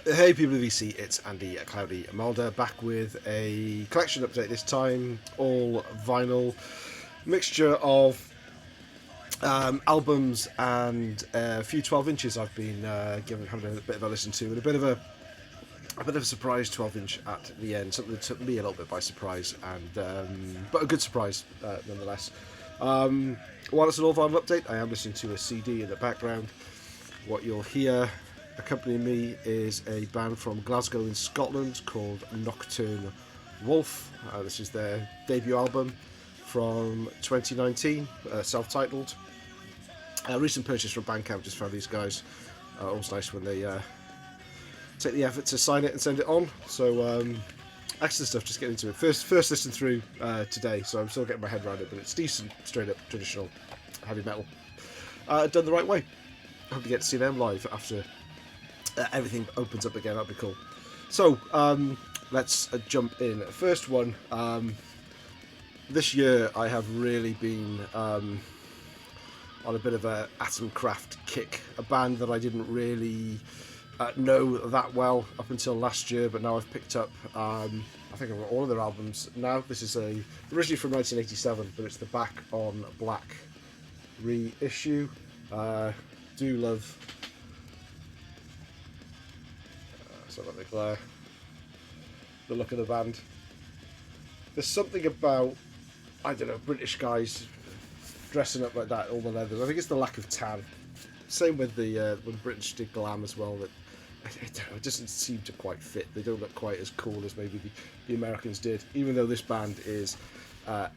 Hey people of VC, it's Andy Cloudy Mulder back with a collection update this time, all vinyl, mixture of albums and a few 12 inches I've been having a bit of a listen to, and a bit of a surprise 12-inch at the end, something that took me a little bit by surprise, and but a good surprise nonetheless. While it's an all vinyl update, I am listening to a CD in the background. What you'll hear accompanying me is a band from Glasgow in Scotland called Nocturne Wolf. This is their debut album from 2019, self-titled. Recent purchase from Bandcamp, just found these guys. Always nice when they take the effort to sign it and send it on. So excellent stuff, just getting into it. First listen through today, so I'm still getting my head around it, but it's decent, straight up traditional heavy metal. Done the right way. Hope to get to see them live after everything opens up again. That'd be cool. So let's jump in. First one. This year I have really been on a bit of a Atomkraft kick, a band that I didn't really know that well up until last year, but now I've picked up I think I've got all of their albums now. This is originally from 1987, but it's the Back on Black reissue. Do love sorry about the glare, the look of the band. There's something about, I don't know, British guys dressing up like that, all the leathers. I think it's the lack of tan. Same with the when British did glam as well, that it doesn't seem to quite fit. They don't look quite as cool as maybe the Americans did, even though this band is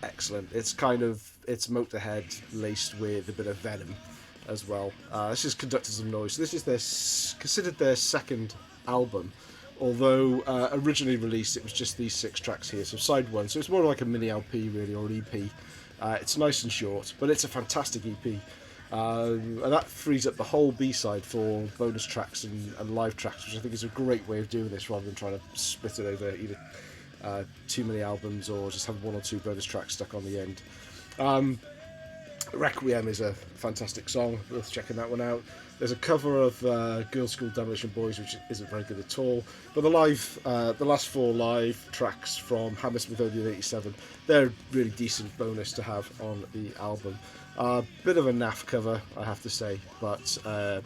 excellent. It's Motorhead laced with a bit of Venom as well. This is Conductors of Noise. So this is considered their second album, although originally released it was just these 6 tracks here, so side 1, so it's more like a mini LP really, or an EP. It's nice and short, but it's a fantastic EP, and that frees up the whole B-side for bonus tracks and live tracks, which I think is a great way of doing this, rather than trying to split it over either too many albums or just have 1 or 2 bonus tracks stuck on the end. Requiem is a fantastic song, worth checking that one out. There's a cover of Girls' School Demolition Boys, which isn't very good at all. But the last 4 live tracks from Hammersmith Odeon 87, they're a really decent bonus to have on the album. Bit of a naff cover, I have to say, but a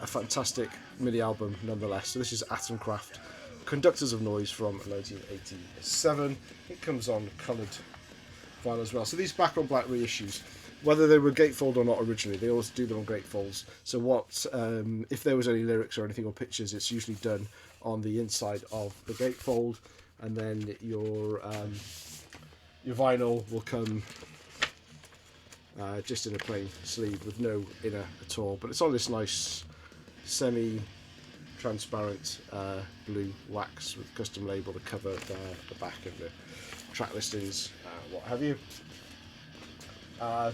fantastic mini album nonetheless. So this is Atomkraft, Conductors of Noise from 1987. It comes on coloured vinyl as well. So these Back on Black reissues, whether they were gatefold or not originally, they always do them on gatefolds. So what if there was any lyrics or anything or pictures, it's usually done on the inside of the gatefold, and then your vinyl will come just in a plain sleeve with no inner at all. But it's on this nice semi-transparent blue wax with custom label, the cover there, the back, and the track listings, what have you.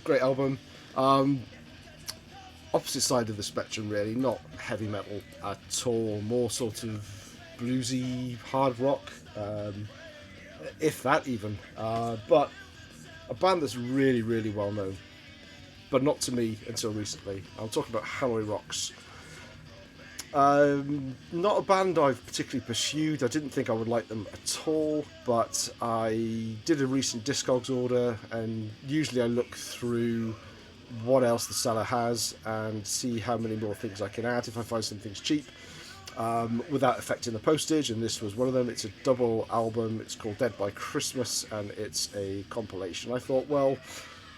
Great album. Opposite side of the spectrum really, not heavy metal at all, more sort of bluesy hard rock, if that even, but a band that's really, really well known, but not to me until recently. I'm talking about Hanoi Rocks. Not a band I've particularly pursued. I didn't think I would like them at all, but I did a recent Discogs order, and usually I look through what else the seller has and see how many more things I can add if I find some things cheap, without affecting the postage, and this was one of them. It's a double album. It's called Dead by Christmas, and it's a compilation. I thought, well,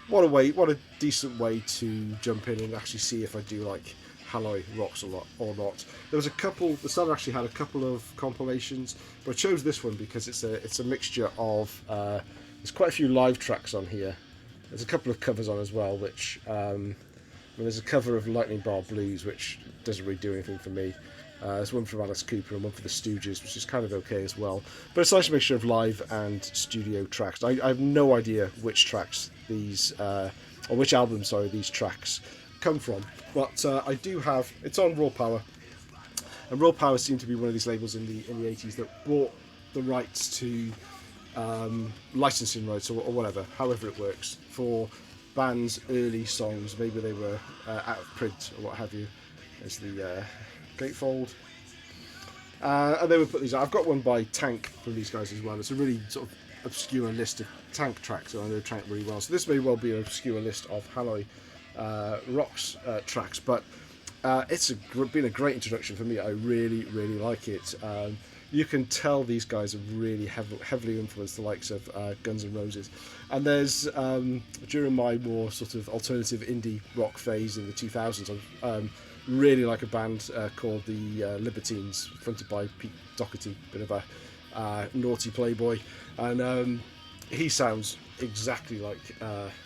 what a decent way to jump in and actually see if I do like Hanoi Rocks or not. There was a couple. The seller actually had a couple of compilations, but I chose this one because it's a mixture of. There's quite a few live tracks on here. There's a couple of covers on as well, which there's a cover of Lightning Bar Blues, which doesn't really do anything for me. There's one from Alice Cooper and one for the Stooges, which is kind of okay as well. But it's a nice mixture of live and studio tracks. I have no idea which tracks these, or which album, sorry, these tracks come from. But I do have, it's on Raw Power, and Raw Power seemed to be one of these labels in the 80s that bought the rights to licensing rights or whatever, however it works, for bands' early songs. Maybe they were out of print or what have you. There's the gatefold. And they would put these out. I've got one by Tank from these guys as well. It's a really sort of obscure list of Tank tracks, so I know Tank really well. So this may well be an obscure list of Hanoi Rocks tracks, but it's been a great introduction for me. I really, really like it. You can tell these guys have really heavily influenced the likes of Guns N' Roses. And there's, during my more sort of alternative indie rock phase in the 2000s, I really like a band called the Libertines, fronted by Pete Doherty, bit of a naughty playboy. And he sounds exactly like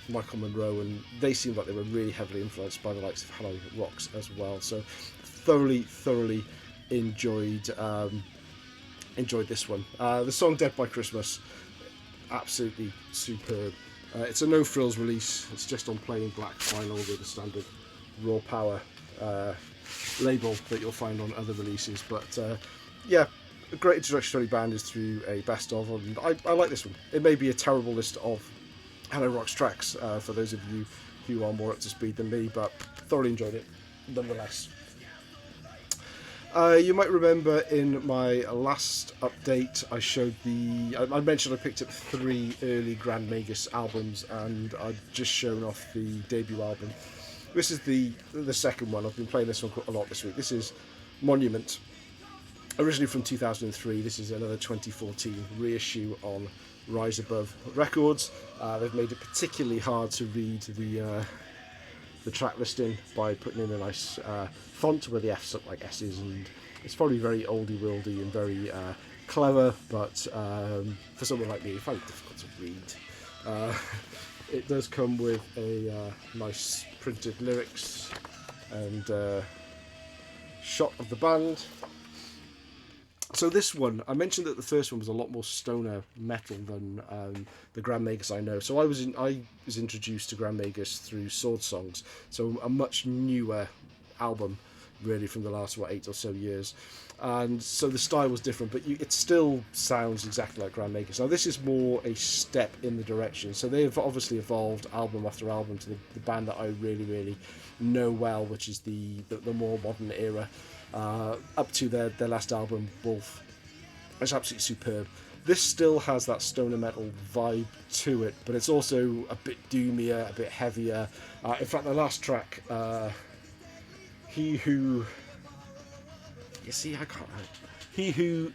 Michael Monroe, and they seem like they were really heavily influenced by the likes of Hanoi Rocks as well. So thoroughly enjoyed this one. The song Dead by Christmas, absolutely superb. It's a no frills release. It's just on plain black vinyl with a standard raw power label that you'll find on other releases. But yeah, a great introduction to any band is through a best of, and I like this one. It may be a terrible list of Hanoi Rocks tracks for those of you who are more up to speed than me, but thoroughly enjoyed it nonetheless. You might remember in my last update I showed I mentioned I picked up 3 early Grand Magus albums, and I'd just shown off the debut album. This is the second one. I've been playing this one a lot this week. This is Monument, originally from 2003. This is another 2014 reissue on Rise Above Records. They've made it particularly hard to read the track listing by putting in a nice font where the F's look like S's, and it's probably very oldie worldy and very clever, but for someone like me, I find it difficult to read. It does come with a nice printed lyrics and shot of the band. So this one, I mentioned that the first one was a lot more stoner metal than the Grand Magus I know. So I was introduced to Grand Magus through Sword Songs, so a much newer album, really, from the last 8 or so years. And so the style was different, but it still sounds exactly like Grand Magus. Now this is more a step in the direction. So they've obviously evolved album after album to the band that I really, really know well, which is the more modern era. Up to their last album, Wolf. It's absolutely superb. This still has that stoner metal vibe to it, but it's also a bit doomier, a bit heavier. In fact, the last track, He Who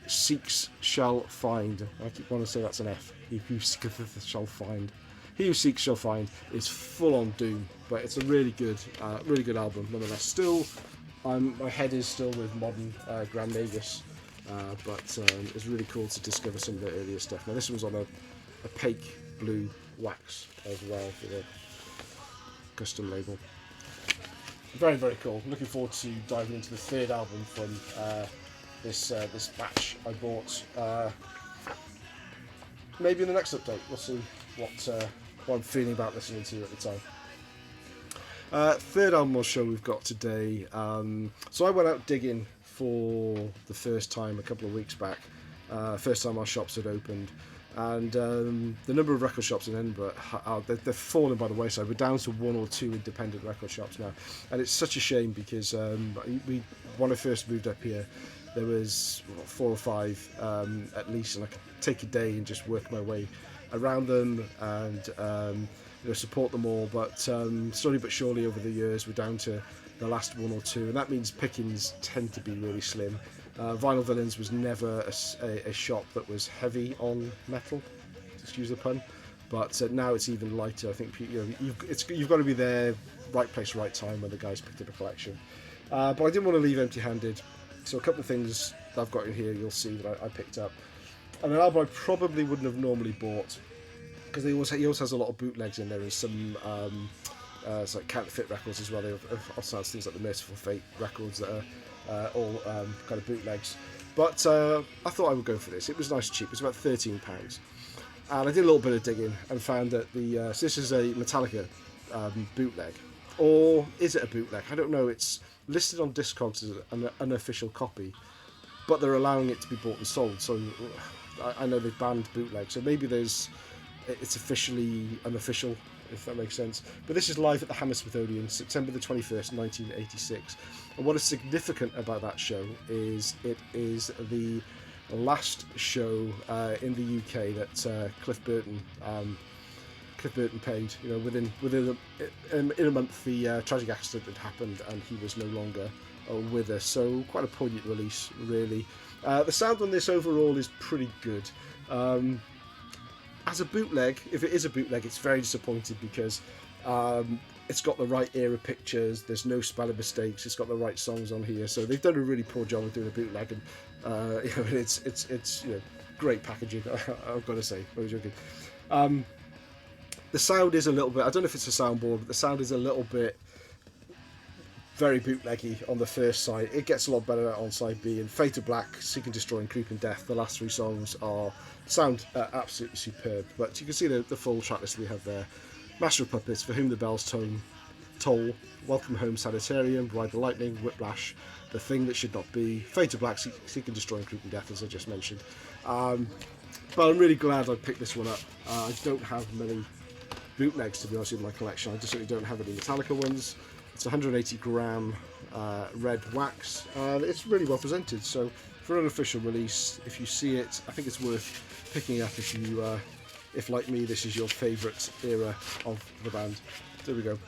Seeks Shall Find. I keep wanting to say that's an F. He Who Seeketh Shall Find. He Who Seeks Shall Find is full on doom, but it's a really good album nonetheless. Still, my head is still with modern Grand Magus, but it's really cool to discover some of the earlier stuff. Now this was on a opaque blue wax as well for the custom label. Very, very cool. Looking forward to diving into the third album from this batch I bought. Maybe in the next update. We'll see what I'm feeling about listening to at the time. Third album or show we've got today. So I went out digging for the first time a couple of weeks back. First time our shops had opened, and the number of record shops in Edinburgh, they've fallen by the wayside. We're down to 1 or 2 independent record shops now, and it's such a shame because when I first moved up here, there was 4 or 5 at least, and I could take a day and just work my way around them and support them all. But slowly but surely over the years, we're down to the last 1 or 2, and that means pickings tend to be really slim. Vinyl Villains was never a shop that was heavy on metal, excuse the pun, but now it's even lighter. I think you've got to be there, right place, right time when the guys picked up a collection. But I didn't want to leave empty-handed, so a couple of things that I've got in here you'll see that I picked up. And an album I probably wouldn't have normally bought, because he also has a lot of bootlegs in there, and some it's like counterfeit records as well. They also have things like the Merciful Fate records that are all kind of bootlegs. But I thought I would go for this. It was nice and cheap. It was about £13, and I did a little bit of digging and found that so this is a Metallica bootleg, or is it a bootleg? I don't know. It's listed on Discogs as an unofficial copy, but they're allowing it to be bought and sold. So I know they've banned bootleg, so maybe it's officially unofficial if that makes sense. But this is live at the Hammersmith Odeon, September the 21st, 1986. And what is significant about that show is it is the last show in the UK that Cliff Burton paid. You know, in a month, the tragic accident had happened, and he was no longer with us. So quite a poignant release, really. The sound on this overall is pretty good. As a bootleg, if it is a bootleg, it's very disappointed because it's got the right era pictures. There's no spelling mistakes. It's got the right songs on here. So they've done a really poor job of doing a bootleg, and you know, it's you know, great packaging. I've got to say, I was joking. The sound is a little bit, I don't know if it's a soundboard, but the sound is a little bit very bootleggy on the first side. It gets a lot better on side B, and Fade to Black, Seek and Destroy and Creep and Death, the last three songs sound absolutely superb. But you can see the full track list we have there. Master of Puppets, For Whom the Bells Toll, Welcome Home Sanitarium, Ride the Lightning, Whiplash, The Thing That Should Not Be, Fade to Black, Seek and Destroy and Creep and Death, as I just mentioned. But I'm really glad I picked this one up. I don't have many bootlegs, to be honest, in my collection. I just certainly don't have any Metallica ones. It's 180 gram red wax. It's really well presented, so for an unofficial release, if you see it, I think it's worth picking up if you, if like me, this is your favourite era of the band. There we go.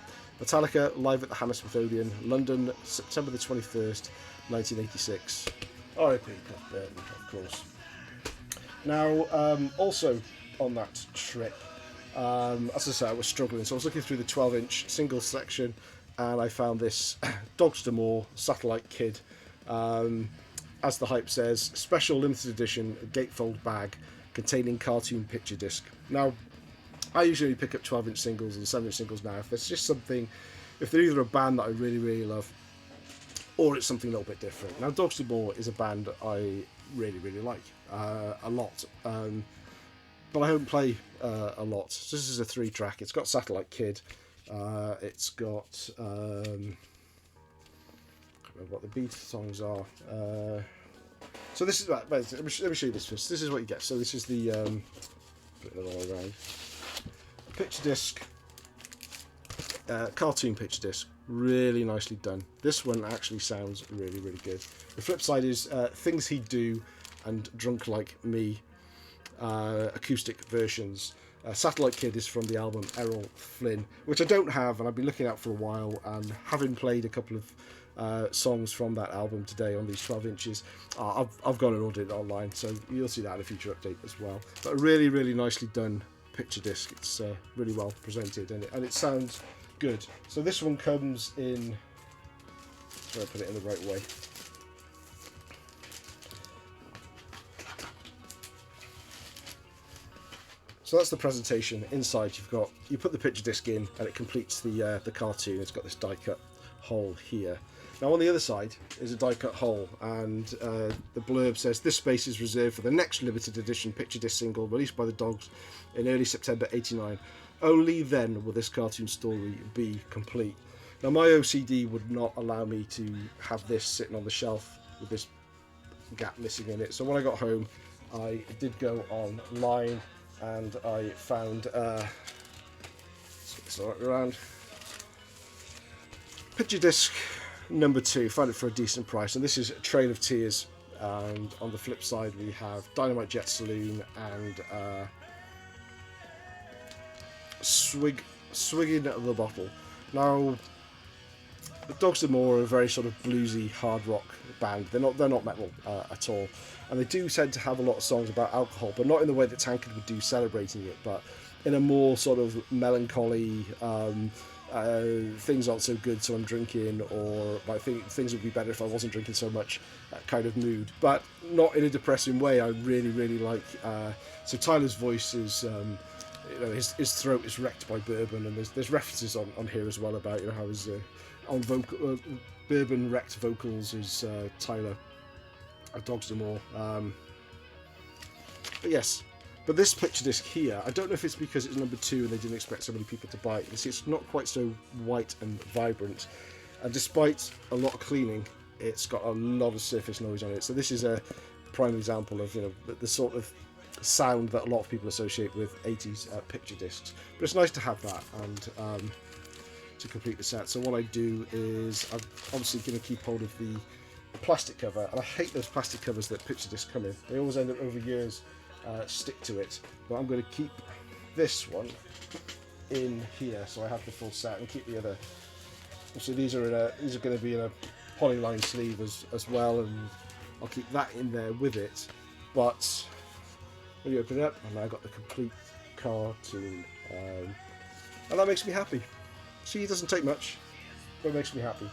Metallica, live at the Hammersmith Odeon, London, September the 21st, 1986. R.I.P. Cliff Burton, of course. Now, also on that trip, as I say, I was struggling, so I was looking through the 12-inch single section, and I found this Dogs D'Amour Satellite Kid, as the hype says, special limited edition gatefold bag containing cartoon picture disc. Now, I usually pick up 12-inch singles and 7-inch singles now. If there's just something, if they're either a band that I really, really love, or it's something a little bit different. Now, Dogs D'Amour is a band I really, really like a lot. But I don't play a lot. So this is a 3-track. It's got Satellite Kid. It's got I can't remember what the beat songs are. So this is let me show you this first. This is what you get. So this is the put it all around. Picture disc, cartoon picture disc. Really nicely done. This one actually sounds really, really good. The flip side is Things He'd Do and Drunk Like Me. Acoustic versions. Satellite Kid is from the album Errol Flynn, which I don't have, and I've been looking out for a while, and having played a couple of songs from that album today on these 12 inches, I've gone and ordered it online, so you'll see that in a future update as well. But a really, really nicely done picture disc. It's really well presented, and it sounds good. So this one comes in, try to put it in the right way. So that's the presentation. Inside you put the picture disc in, and it completes the cartoon. It's got this die cut hole here. Now on the other side is a die cut hole, and the blurb says this space is reserved for the next limited edition picture disc single released by the Dogs in early September '89. Only then will this cartoon story be complete. Now my OCD would not allow me to have this sitting on the shelf with this gap missing in it. So when I got home, I did go online and I found around picture disc number 2. Found it for a decent price, and this is Trail of Tears. And on the flip side, we have Dynamite Jet Saloon and Swigging the Bottle. Now, the Dogs D'Amour are a very sort of bluesy hard rock band. They're not metal at all, and they do tend to have a lot of songs about alcohol, but not in the way that Tankard would do, celebrating it, but in a more sort of melancholy, things aren't so good so I'm drinking, or I think things would be better if I wasn't drinking so much, kind of mood, but not in a depressing way. I really, really like, so Tyler's voice is, you know, his throat is wrecked by bourbon, and there's references on here as well about, you know, how his on vocal bourbon wrecked vocals is Tyler of Dogs D'Amour. But yes, but this picture disc here, I don't know if it's because it's number 2 and they didn't expect so many people to buy it. You see, it's not quite so white and vibrant, and despite a lot of cleaning, it's got a lot of surface noise on it. So this is a prime example of, you know, the sort of sound that a lot of people associate with 80s picture discs. But it's nice to have that and to complete the set. So what I do is I'm obviously going to keep hold of the plastic cover, and I hate those plastic covers that picture discs come in. They always end up over years stick to it. But I'm going to keep this one in here, so I have the full set, and keep the other. So these are going to be in a polyline sleeve as well, and I'll keep that in there with it. But when you open it up, and I got the complete cartoon, and that makes me happy. See, it doesn't take much, but it makes me happy.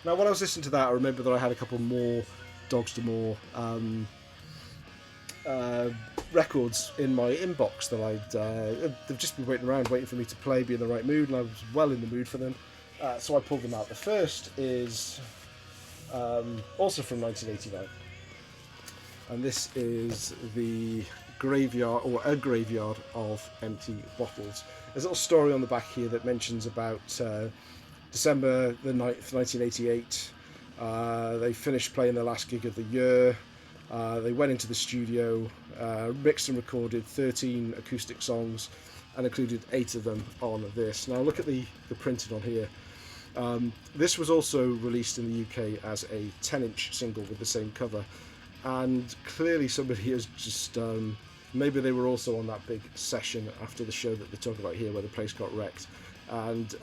Now, when I was listening to that, I remember that I had a couple more Dogs to More records in my inbox that they've just been waiting around, waiting for me to play, be in the right mood, and I was well in the mood for them. So I pulled them out. The first is also from 1989, and this is the graveyard, or a graveyard of empty bottles. There's a little story on the back here that mentions about December the 9th, 1988. They finished playing their last gig of the year. They went into the studio, mixed and recorded 13 acoustic songs, and included 8 of them on this. Now look at the printing on here. This was also released in the UK as a 10-inch single with the same cover, and clearly somebody has just maybe they were also on that big session after the show that they talk about here where the place got wrecked, and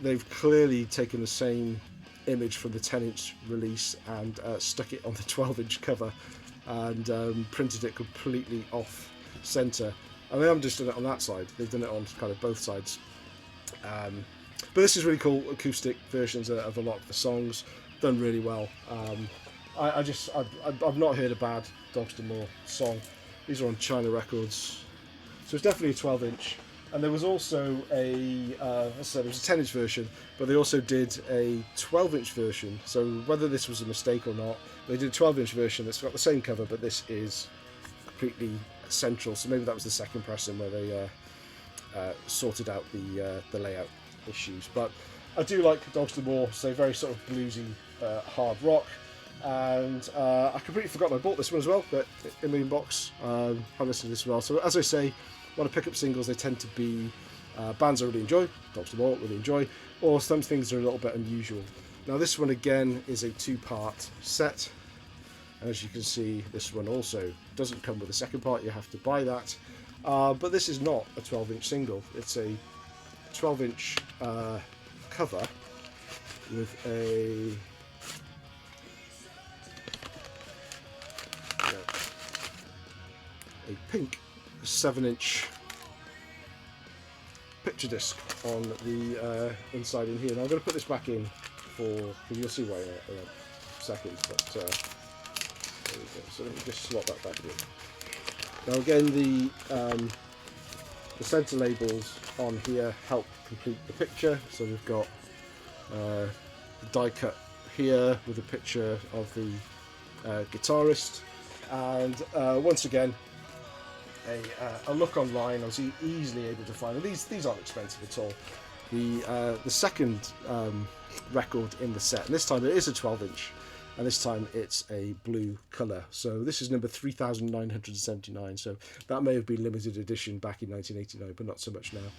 they've clearly taken the same image from the 10-inch release and stuck it on the 12-inch cover, and printed it completely off center. And they haven't just done it on that side, they've done it on kind of both sides. But this is really cool acoustic versions of a lot of the songs, done really well. I've not heard a bad Dogs to More song. These are on China Records, so it's definitely a 12-inch. And there was also as I said, there was a 10-inch version, but they also did a 12-inch version. So whether this was a mistake or not, they did a 12-inch version that's got the same cover, but this is completely central. So maybe that was the second pressing where they sorted out the layout issues. But I do like Dogs to More, so very sort of bluesy hard rock. And I completely forgot I bought this one as well, but in my inbox, I listened to this as well. So as I say, when I pick up singles, they tend to be bands I really enjoy, Dogs to More really enjoy, or some things are a little bit unusual. Now this one again is a 2-part set. As you can see, this one also doesn't come with a second part, you have to buy that. But this is not a 12-inch single, it's a 12-inch cover with a pink 7-inch picture disc on the inside in here. Now I'm going to put this back in because you'll see why in a second. But there we go. So let me just slot that back in. Now again, the centre labels on here help complete the picture. So we've got the die cut here with a picture of the guitarist, and once again a look online. I was easily able to find, and these aren't expensive at all, the second record in the set, and this time it is a 12-inch, and this time it's a blue colour. So this is number 3979, so that may have been limited edition back in 1989, but not so much now.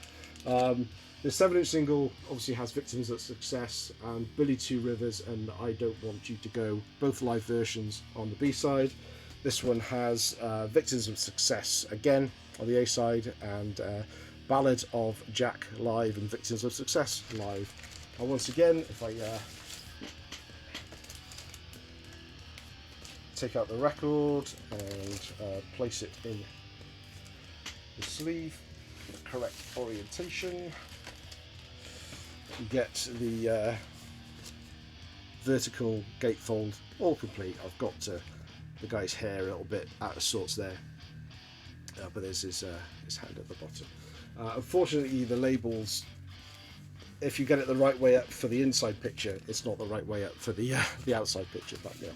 The 7-inch single obviously has Victims of Success and Billy Two Rivers and I Don't Want You to Go, both live versions on the B-side. This one has Victims of Success again on the A-side, and Ballad of Jack live and Victims of Success live. And once again, if I take out the record and place it in the sleeve, the correct orientation, you get the vertical gatefold all complete. I've got the guy's hair a little bit out of sorts there, but there's his hand at the bottom. Unfortunately, the labels, if you get it the right way up for the inside picture, it's not the right way up for the outside picture. But yeah,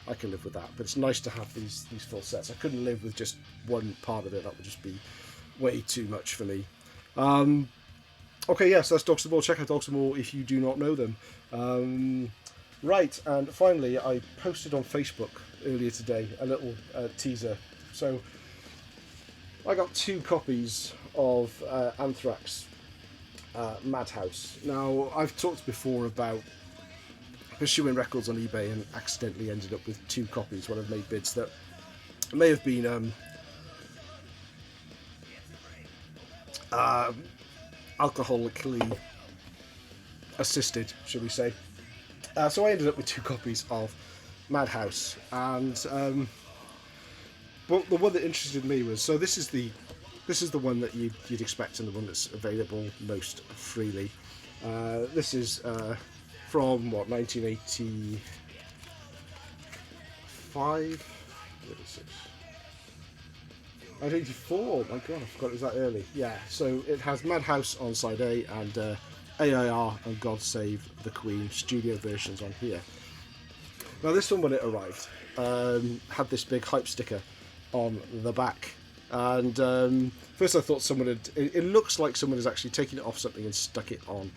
I can live with that. But it's nice to have these full sets. I couldn't live with just one part of it. That would just be way too much for me. Okay, yes, that's Dogs to More. Check out Dogs to More if you do not know them. Right, and finally, I posted on Facebook earlier today a little teaser So I got 2 copies of Anthrax Madhouse. Now, I've talked before about pursuing records on eBay and accidentally ended up with 2 copies when I've made bids that may have been alcoholically assisted, should we say. So I ended up with 2 copies of Madhouse, and but the one that interested me was, so this is the one that you'd expect and the one that's available most freely. This is from what, 1985? 1984. My God, I forgot it was that early. Yeah. So it has Madhouse on side A and AIR and God Save the Queen studio versions on here. Now this one, when it arrived, had this big hype sticker on the back, and first I thought someone had, it looks like someone has actually taken it off something and stuck it on,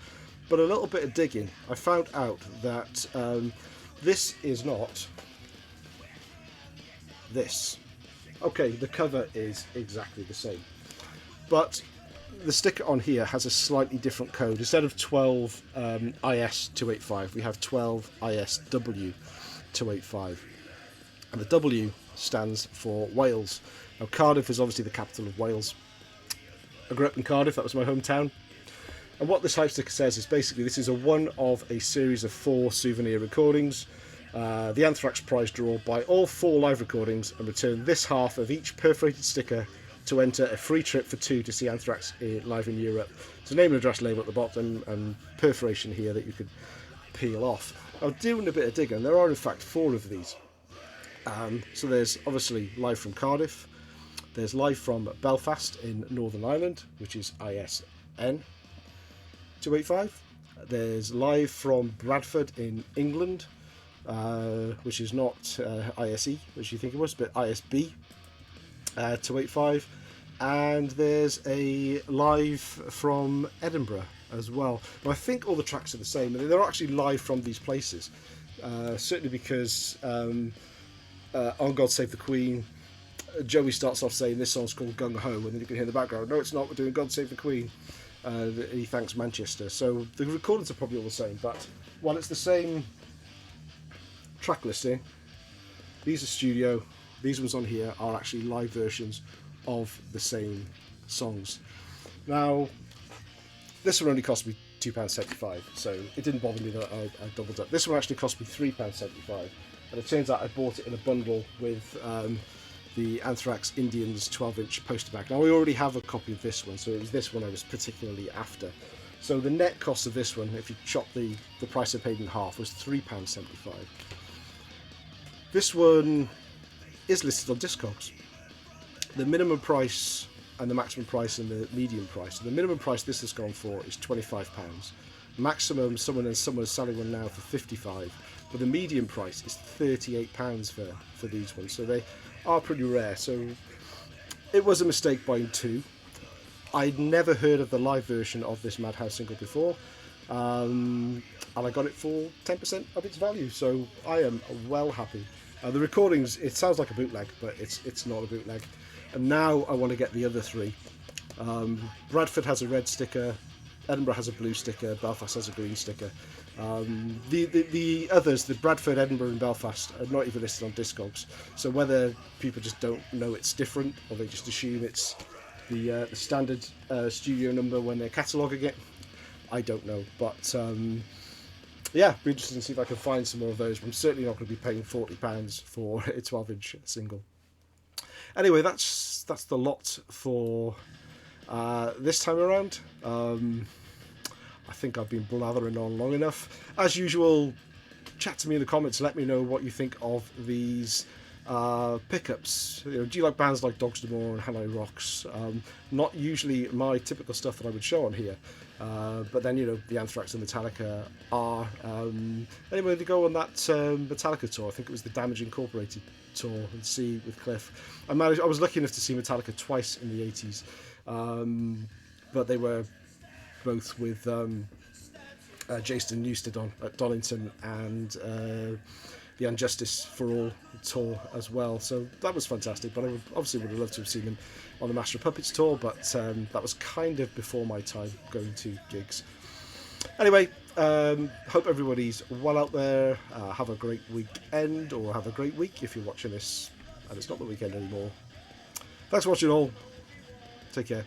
but a little bit of digging I found out that this is not this. Okay, the cover is exactly the same, but the sticker on here has a slightly different code. Instead of 12 IS285, we have 12 ISW285, and the W stands for Wales. Now, Cardiff is obviously the capital of Wales. I grew up in Cardiff, that was my hometown. And what this hype sticker says is basically this is a one of a series of 4 souvenir recordings. The Anthrax prize draw: buy all 4 live recordings and return this half of each perforated sticker to enter a free trip for 2 to see Anthrax live in Europe. So name and address label at the bottom and perforation here that you could peel off. I was doing a bit of digging. There are in fact 4 of these. So there's obviously live from Cardiff. There's live from Belfast in Northern Ireland, which is ISN 285. There's live from Bradford in England, which is not ISE, which you think it was, but ISB 285. And there's a live from Edinburgh as well. But I think all the tracks are the same, and they're actually live from these places. Certainly because on God Save the Queen, Joey starts off saying this song's called Gung Ho, and then you can hear in the background, no it's not, we're doing God Save the Queen. He thanks Manchester. So the recordings are probably all the same, but while it's the same track listing, these are studio, these ones on here are actually live versions of the same songs. Now, this one only cost me £2.75, so it didn't bother me that I doubled up. This one actually cost me £3.75, and it turns out I bought it in a bundle with the Anthrax Indians 12-inch poster back. Now, we already have a copy of this one, so it was this one I was particularly after. So the net cost of this one, if you chop the price I paid in half, was £3.75. This one is listed on Discogs. The minimum price and the maximum price and the medium price. So the minimum price this has gone for is £25. Maximum, someone is selling one now for £55, but the medium price is £38 for these ones. So they are pretty rare. So it was a mistake buying 2. I'd never heard of the live version of this Madhouse single before, and I got it for 10% of its value. So I am well happy. The recordings, it sounds like a bootleg, but it's not a bootleg. And now I want to get the other 3. Bradford has a red sticker, Edinburgh has a blue sticker, Belfast has a green sticker. The others, the Bradford, Edinburgh and Belfast, are not even listed on Discogs. So whether people just don't know it's different, or they just assume it's the standard studio number when they're cataloguing it, I don't know. But yeah, be interested to see if I can find some more of those. I'm certainly not going to be paying £40 for a 12-inch single. Anyway, that's the lot for this time around. I think I've been blathering on long enough. As usual, chat to me in the comments. Let me know what you think of these pickups. Do you like bands like Dogs D'Amour and Hanoi Rocks? Not usually my typical stuff that I would show on here. But then, the Anthrax and Metallica are. Anyway, they go on that Metallica tour. I think it was the Damage Incorporated tour and see with Cliff. I was lucky enough to see Metallica twice in the 80s, but they were both with Jason Newsted at Donington and the Unjustice for All tour as well, so that was fantastic. But I obviously would have loved to have seen them on the Master of Puppets tour, but that was kind of before my time going to gigs. Anyway, hope everybody's well out there. Have a great weekend, or have a great week if you're watching this and it's not the weekend anymore. Thanks for watching all. Take care.